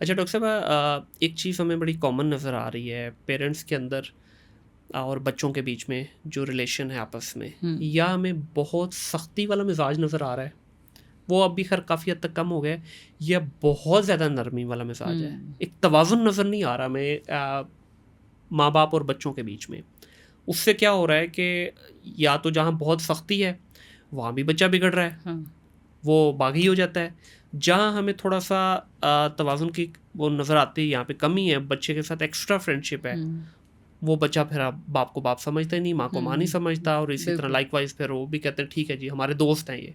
अच्छा डॉक्टर साहब, एक चीज़ हमें बड़ी कॉमन नज़र आ रही है पेरेंट्स के अंदर और बच्चों के बीच में जो रिलेशन है आपस में, या हमें बहुत सख्ती वाला मिजाज नज़र आ रहा है, वो अब भी खैर काफ़ी हद तक कम हो गया है, या बहुत ज़्यादा नरमी वाला मिजाज है, एक तवाज़ुन नज़र नहीं आ रहा हमें माँ बाप और बच्चों के बीच में। उससे क्या हो रहा है कि या तो जहाँ बहुत सख्ती है वहाँ भी बच्चा बिगड़ रहा है, वो बागी हो जाता है। जहाँ हमें थोड़ा सा तवाज़ुन की वो नज़र आती है, यहाँ पे कमी है, बच्चे के साथ एक्स्ट्रा फ्रेंडशिप है, वो बच्चा फिर आप बाप को बाप समझता ही नहीं, माँ को माँ नहीं समझता, और इसी तरह लाइकवाइज फिर वो भी कहते हैं ठीक है जी हमारे दोस्त हैं ये।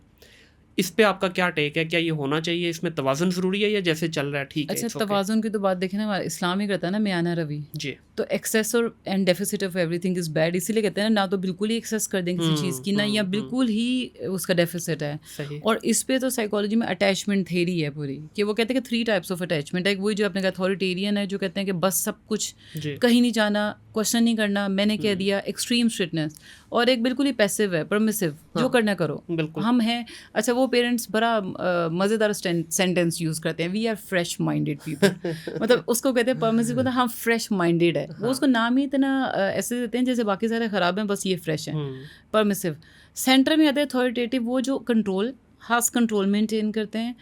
इस पे आपका क्या टेक है? क्या ये होना चाहिए, इसमें तवाज़ुन ज़रूरी है, या जैसे चल रहा है ठीक है, अच्छा, इट्स ओके? तवाज़ुन की तो बात देखें ना, इस्लाम ही कहता है ना मियाना रवि। जी। तो एक्सेस और and deficit of everything is bad, इसीलिए कहते हैं ना तो बिल्कुल ही एक्सेस कर दें किसी चीज़ की ना, या बिल्कुल ही उसका डेफिसिट है। सही। और इस पे तो साइकोलॉजी में अटैचमेंट थ्योरी है पूरी, कि वो कहते हैं कि 3 टाइप्स ऑफ अटैचमेंट है। एक वही जो आपने कहा अथॉरिटेरियन है, जो कहते हैं कि बस सब कुछ, जी। कहीं नहीं जाना, क्वेश्चन नहीं करना, मैंने कह दिया, एक्सट्रीम स्ट्रिक्टनेस। और एक बिल्कुल ही पैसिव है, परमिसिव, जो करना करो, बिल्कुल। हम हैं। अच्छा, वो पेरेंट्स बड़ा मज़ेदार सेंटेंस यूज़ करते हैं, we are fresh minded people. मतलब उसको कहते हैं परमिसिव, मतलब हम फ्रेश माइंडेड है। वो उसको नाम ही इतना ऐसे देते हैं जैसे बाकी सारे ख़राब हैं, बस ये फ्रेश हैं। परमिसिव। सेंटर में आते हैं अथॉरिटेटिव, वो जो कंट्रोल, खास कंट्रोल मेंटेन करते हैं,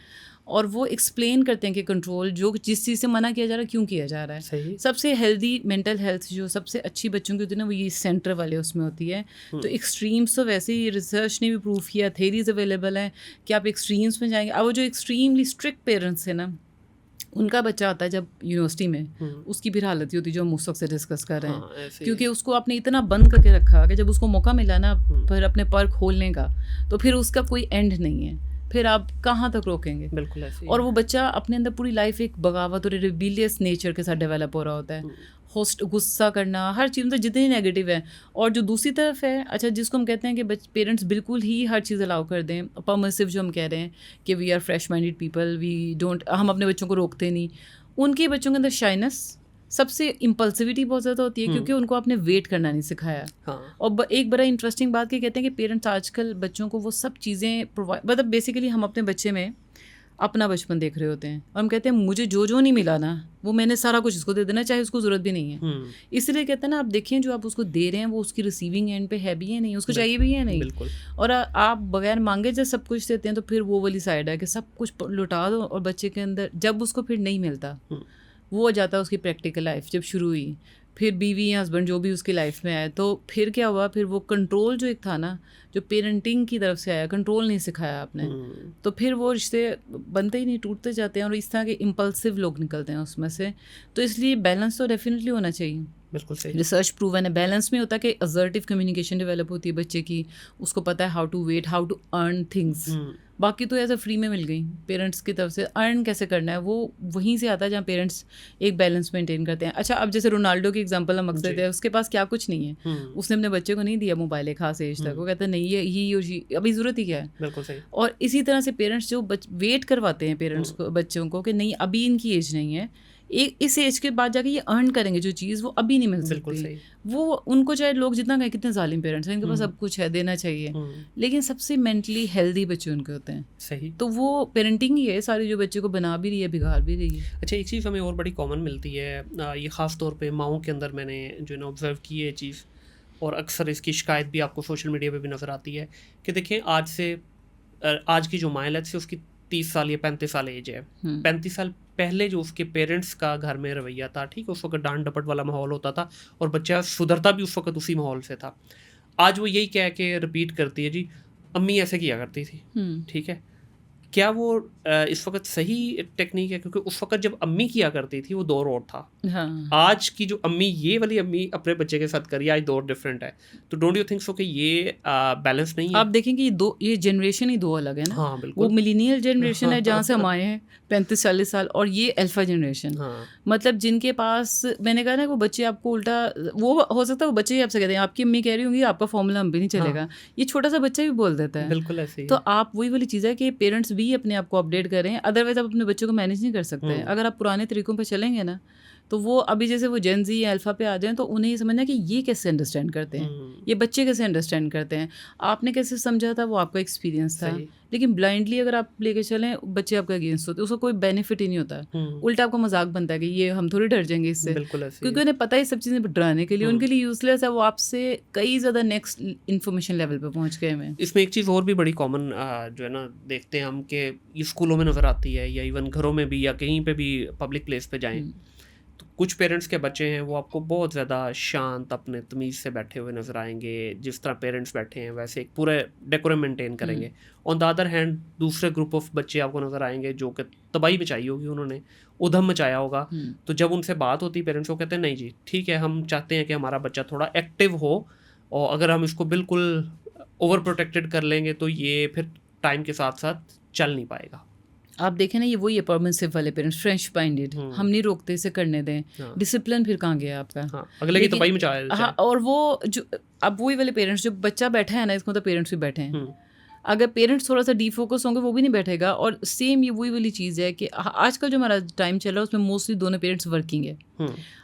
और वो एक्सप्लेन करते हैं कि कंट्रोल जो जिस चीज़ से मना किया जा रहा है क्यों किया जा रहा है। सही। सबसे हेल्दी मेंटल हेल्थ जो सबसे अच्छी बच्चों की होती है ना, वो ये सेंटर वाले उसमें होती है। तो एक्सट्रीम्स तो वैसे ही रिसर्च ने भी प्रूव किया, थेरीज अवेलेबल हैं कि आप एक्सट्रीम्स में जाएंगे। अब वो जो एक्सट्रीमली स्ट्रिक्ट पेरेंट्स है ना, उनका बच्चा आता है जब यूनिवर्सिटी में, उसकी फिर हालत ही होती है जो हम उस वक्त से डिस्कस कर रहे हैं। क्योंकि उसको आपने इतना बंद करके रखा कि जब उसको मौका मिला ना फिर अपने पर खोलने का, तो फिर उसका कोई एंड नहीं है, फिर आप कहाँ तक रोकेंगे। बिल्कुल ऐसे ही और वो बच्चा अपने अंदर पूरी लाइफ एक बगावत और रिबीलियस नेचर के साथ डेवलप हो रहा होता है, होस्ट गुस्सा करना, हर चीज़ मतलब जितनी नेगेटिव है। और जो दूसरी तरफ है, अच्छा, जिसको हम कहते हैं कि पेरेंट्स बिल्कुल ही हर चीज़ अलाउ कर दें, परमिसिव जो हम कह रहे हैं कि we are fresh minded people, we don't, हम अपने बच्चों को रोकते नहीं। उनके बच्चों के अंदर शाइनेस, सबसे इम्पल्सिविटी बहुत ज़्यादा होती है, क्योंकि उनको आपने वेट करना नहीं सिखाया। हाँ। और एक बड़ा इंटरेस्टिंग बात क्या कहते हैं कि पेरेंट्स आजकल बच्चों को वो सब चीज़ें प्रोवाइड, मतलब बेसिकली हम अपने बच्चे में अपना बचपन देख रहे होते हैं, और हम कहते हैं मुझे जो जो नहीं मिला ना, वो मैंने सारा कुछ इसको दे देना, चाहे उसको ज़रूरत भी नहीं है। इसलिए कहते हैं ना, आप देखें जो आप उसको दे रहे हैं वो उसकी रिसीविंग एंड पे है भी है नहीं, उसको चाहिए भी है नहीं। बिल्कुल। और आप बगैर मांगे जब सब कुछ देते हैं, तो फिर वो वाली साइड है कि सब कुछ लुटा दो, और बच्चे के अंदर जब उसको फिर नहीं मिलता, वो हो जाता है उसकी प्रैक्टिकल लाइफ जब शुरू हुई, फिर बीवी या हस्बैंड जो भी उसकी लाइफ में आए, तो फिर क्या हुआ, फिर वो कंट्रोल जो एक था ना, जो पेरेंटिंग की तरफ से आया, कंट्रोल नहीं सिखाया आपने, तो फिर वो रिश्ते बनते ही नहीं, टूटते जाते हैं, और इस तरह के इम्पल्सिव लोग निकलते हैं उसमें से। तो इसलिए बैलेंस तो डेफिनेटली होना चाहिए। बिल्कुल सही। रिसर्च प्रूवन है, बैलेंस में होता है कि असर्टिव कम्युनिकेशन डेवलप होती है बच्चे की, उसको पता है how to wait, how to earn things. बाकी तो ऐसे फ्री में मिल गई पेरेंट्स की तरफ से, अर्न कैसे करना है वो वहीं से आता है जहाँ पेरेंट्स एक बैलेंस मेंटेन करते हैं। अच्छा, अब जैसे रोनाल्डो की एग्जांपल हम अक्सर देते हैं, उसके पास क्या कुछ नहीं है, उसने अपने बच्चे को नहीं दिया मोबाइल एक खास एज तक, वो कहता है नहीं ये ही और शी, अभी ज़रूरत ही क्या है। बिल्कुल सही। और इसी तरह से पेरेंट्स जो वेट करवाते हैं पेरेंट्स को, बच्चों को, कि नहीं अभी इनकी एज नहीं है, एक इस एज के बाद जाके ये अर्न करेंगे जो चीज़ वो अभी नहीं मिल सकती। वो उनको चाहे लोग जितना कहें कितने जालिम पेरेंट्स हैं, इनके पास सब कुछ है, देना चाहिए, लेकिन सबसे मेंटली हेल्दी बच्चे उनके होते हैं। सही। तो वो पेरेंटिंग ही है सारी, जो बच्चे को बना भी रही है, बिगाड़ भी रही है। अच्छा, एक चीज़ हमें और बड़ी कॉमन मिलती है, ये ख़ास तौर पे माओं के अंदर मैंने जो है ना ऑब्ज़र्व की है चीज़, और अक्सर इसकी शिकायत भी आपको सोशल मीडिया पे भी नज़र आती है कि देखें आज की जो माँ से उसकी 30 साल या 35 साल एज है, 35 साल पहले जो उसके पेरेंट्स का घर में रवैया था, ठीक है, उस वक्त डांट डपट वाला माहौल होता था, और बच्चा सुधरता भी उस वक्त उसी माहौल से था। आज वो यही कह के रिपीट करती है जी अम्मी ऐसे किया करती थी, ठीक है। क्या वो इस वक्त सही टेक्निक है? क्योंकि उस वक्त जब अम्मी किया करती थी वो दौर और था, हाँ। आज की जो अम्मी, ये वाली अम्मी अपने बच्चे के साथ करिए, आज दौर डिफरेंट है। तो डोंट यू थिंक सो कि ये बैलेंस नहीं है? आप देखेंगे ये जनरेशन ही दो अलग है ना। हाँ वो बिल्कुल। मिलीनियल जनरेशन है जहाँ से हम आए हैं 35-40 साल, और ये अल्फा जनरेशन, मतलब जिनके पास, मैंने कहा ना, वो बच्चे आपको उल्टा, वो हो सकता है वो बच्चे ही आपसे कहते हैं आपकी अम्मी कह रही होंगी आपका फॉर्मूला हम भी नहीं चलेगा, ये छोटा सा बच्चा भी बोल देता है। बिल्कुल ऐसे ही तो आप वही वाली चीज़ है कि पेरेंट्स भी अपने आप को अपडेट करें, अदरवाइज आप अपने बच्चों को मैनेज नहीं कर सकते। अगर आप पुराने तरीकों पर चलेंगे ना, तो वो अभी जैसे वो जेन ज़ी या अल्फ़ा पे आ जाएं तो उन्हें ये समझना कि ये कैसे अंडरस्टैंड करते हैं, ये बच्चे कैसे अंडरस्टैंड करते हैं, आपने कैसे समझा था वो आपका एक्सपीरियंस था। लेकिन ब्लाइंडली अगर आप लेके चलें बच्चे आपका अगेंस्ट होते हैं, उसका कोई बेनिफिट ही नहीं होता, उल्टा आपका मजाक बनता है कि ये हम थोड़ी डर जाएंगे इससे, क्योंकि उन्हें पता है सब चीज़ें डराने के लिए उनके लिए यूजलेस है, वो आपसे कई ज़्यादा नेक्स्ट इन्फॉर्मेशन लेवल पे पहुंच गए हैं। इसमें एक चीज़ और भी बड़ी कॉमन जो है ना देखते हैं हम कि स्कूलों में नज़र आती है या इवन घरों में भी या कहीं पे भी पब्लिक प्लेस पे जाएं तो कुछ पेरेंट्स के बच्चे हैं वो आपको बहुत ज़्यादा शांत अपने तमीज़ से बैठे हुए नज़र आएंगे, जिस तरह पेरेंट्स बैठे हैं वैसे एक पूरे डेकोरम मेंटेन करेंगे। ऑन द अदर हैंड दूसरे ग्रुप ऑफ बच्चे आपको नज़र आएंगे जो कि तबाही मचाई होगी, उन्होंने उधम मचाया होगा। तो जब उनसे बात होती है पेरेंट्स को कहते हैं नहीं जी ठीक है, हम चाहते हैं कि हमारा बच्चा थोड़ा एक्टिव हो और अगर हम इसको बिल्कुल ओवर प्रोटेक्टेड कर लेंगे तो ये फिर टाइम के साथ साथ चल नहीं पाएगा। आप देखें ना ये वही है परमिसिव वाले पेरेंट्स, फ्रेंच माइंडेड, हम नहीं रोकते इसे करने दें, डिसिप्लिन फिर कहाँ गया आपका, अगले की तबाही मचाया। हाँ, और वो जो अब वही वाले पेरेंट्स जो बच्चा बैठा है ना, इसको तो पेरेंट्स भी बैठे हैं, अगर पेरेंट्स थोड़ा सा डीफोकस होंगे वो भी नहीं बैठेगा। और सेम ये वही वाली चीज़ है कि आजकल जो हमारा टाइम चल रहा है उसमें मोस्टली दोनों पेरेंट्स वर्किंग है।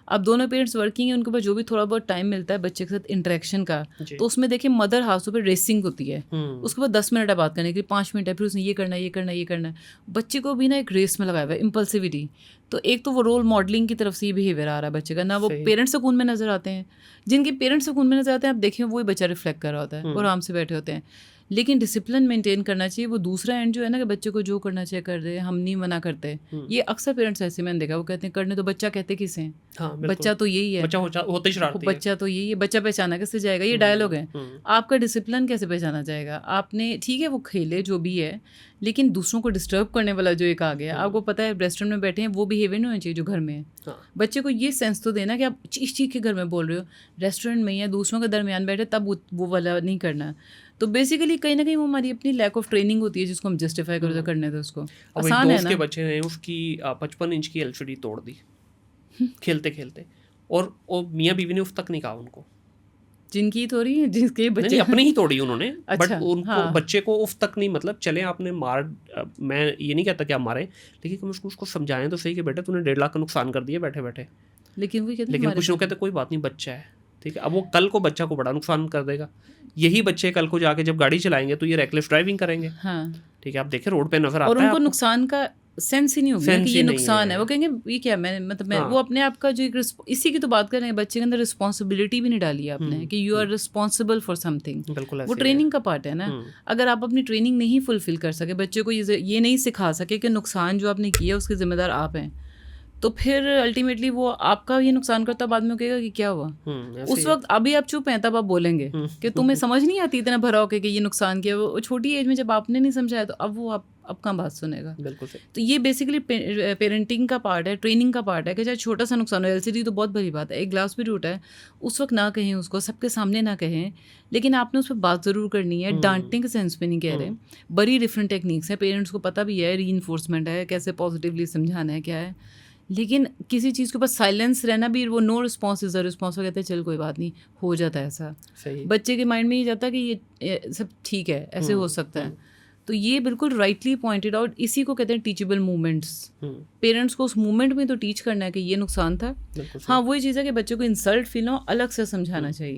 अब दोनों पेरेंट्स वर्किंग है, उनके पास जो भी थोड़ा बहुत टाइम मिलता है बच्चे के साथ इंटरेक्शन का, तो उसमें देखिए मदर हाउसों पे रेसिंग होती है, उसके बाद 10 मिनट है बात करने के लिए, 5 मिनट है, फिर उसने ये करना है ये करना है ये करना है, बच्चे को भी ना एक रेस में लगाया हुआ है, इम्पल्सिविटी। तो एक तो वो रोल मॉडलिंग की तरफ से ये बिहेवियर आ रहा है बच्चे का, ना वो पेरेंट्स सुकून में नजर आते हैं, जिनके पेरेंट्स सुकून में नजर आते हैं आप देखें वही बच्चा रिफ्लेक्ट कर रहा होता है, वो आराम से बैठे होते हैं। लेकिन डिसिप्लिन मेंटेन करना चाहिए। वो दूसरा एंड जो है ना कि बच्चे को जो करना चाहिए कर दे, हम नहीं मना करते। ये अक्सर पेरेंट्स ऐसे मैंने देखा, वो कहते हैं करने तो बच्चा कहते किसे हैं, बच्चा तो यही है, बच्चा तो यही है, बच्चा पहचाना कैसे जाएगा, ये डायलॉग है। आपका डिसिप्लिन कैसे पहचाना जाएगा? आपने ठीक है वो खेले जो भी है, लेकिन दूसरों को डिस्टर्ब करने वाला जो एक आ गया, आपको पता है रेस्टोरेंट में बैठे हैं वो बिहेवियर नहीं होना चाहिए जो घर में है। बच्चे को ये सेंस तो देना कि आप चीख चीख के घर में बोल रहे हो, रेस्टोरेंट में या दूसरों के दरमियान बैठे तब वो वाला नहीं करना। तो बेसिकली कहीं ना कहीं वो हमारी अपनी लैक ऑफ ट्रेनिंग होती है जिसको हम जस्टिफाई कर करने दो। उसको आसान है ना। के बच्चे ने उसकी 55 इंच की एलसीडी तोड़ दी खेलते खेलते, और मियाँ बीवी ने उस तक नहीं कहा उनको, जिनकी तोड़ी है जिसके बच्चे अपने ही तोड़ी उन्होंने। अच्छा, बट उनको बच्चे को उफ तक नहीं, मतलब चले आपने मार, मैं ये नहीं कहता कि आप मारें, लेकिन कम उसको समझाएं तो सही कि बेटा तूने 1.5 लाख का नुकसान कर दिया बैठे बैठे। लेकिन कुछ लोग कहते कोई बात नहीं बच्चा है, ठीक है। अब वो कल को बच्चा को बड़ा नुकसान कर देगा। यही बच्चे कल को जाके जब गाड़ी चलाएंगे तो ये रेकलेस ड्राइविंग करेंगे। ठीक है, आप देखें रोड पे नजर आता है, और उनको नुकसान का सेंस ही नहीं होगा कि ये नुकसान है। वो कहेंगे ये क्या, मैं वो अपने आप का जो एक इसी की तो बात कर रहे हैं, बच्चे के अंदर रिस्पॉन्सिबिलिटी भी नहीं डाली है आपने कि you are responsible for something. वो ट्रेनिंग का पार्ट है ना। अगर आप अपनी ट्रेनिंग नहीं फुलफिल कर सके, बच्चे को ये नहीं सिखा सके कि नुकसान जो आपने किया उसके जिम्मेदार आप हैं, तो फिर अल्टीमेटली वो आपका ये नुकसान करता, बाद में कहेगा कि क्या हुआ। उस वक्त अभी आप चुप हैं तब आप बोलेंगे कि तुम्हें समझ नहीं आती इतना भरा होके कि ये नुकसान किया। वो छोटी एज में जब आपने नहीं समझाया तो अब वो अब कहाँ बात सुनेगा। बिल्कुल। तो ये बेसिकली पेरेंटिंग का पार्ट है, ट्रेनिंग का पार्ट है कि चाहे छोटा सा नुकसान हो, एलसीडी तो बहुत बड़ी बात है, एक ग्लास भी टूटा है उस वक्त ना कहें उसको, सबके सामने ना कहें, लेकिन आपने उस पर बात ज़रूर करनी है। डांटने के सेंस में नहीं कह रहे, बड़ी डिफरेंट टेक्निक्स हैं, पेरेंट्स को पता भी है, रीइंफोर्समेंट है, कैसे पॉजिटिवली समझाना है क्या है। लेकिन किसी चीज़ के ऊपर साइलेंस रहना भी, वो no response is a response, वो कहते हैं चल कोई बात नहीं, हो जाता है ऐसा। बच्चे के माइंड में ये जाता है कि ये सब ठीक है, ऐसे हो सकता है। तो ये बिल्कुल राइटली पॉइंटेड आउट, इसी को कहते हैं टीचेबल मूवमेंट्स। पेरेंट्स को उस मूवमेंट में तो टीच करना है कि ये नुकसान था। हाँ, वही चीज़ है कि बच्चे को इंसल्ट फील हो, अलग से समझाना चाहिए।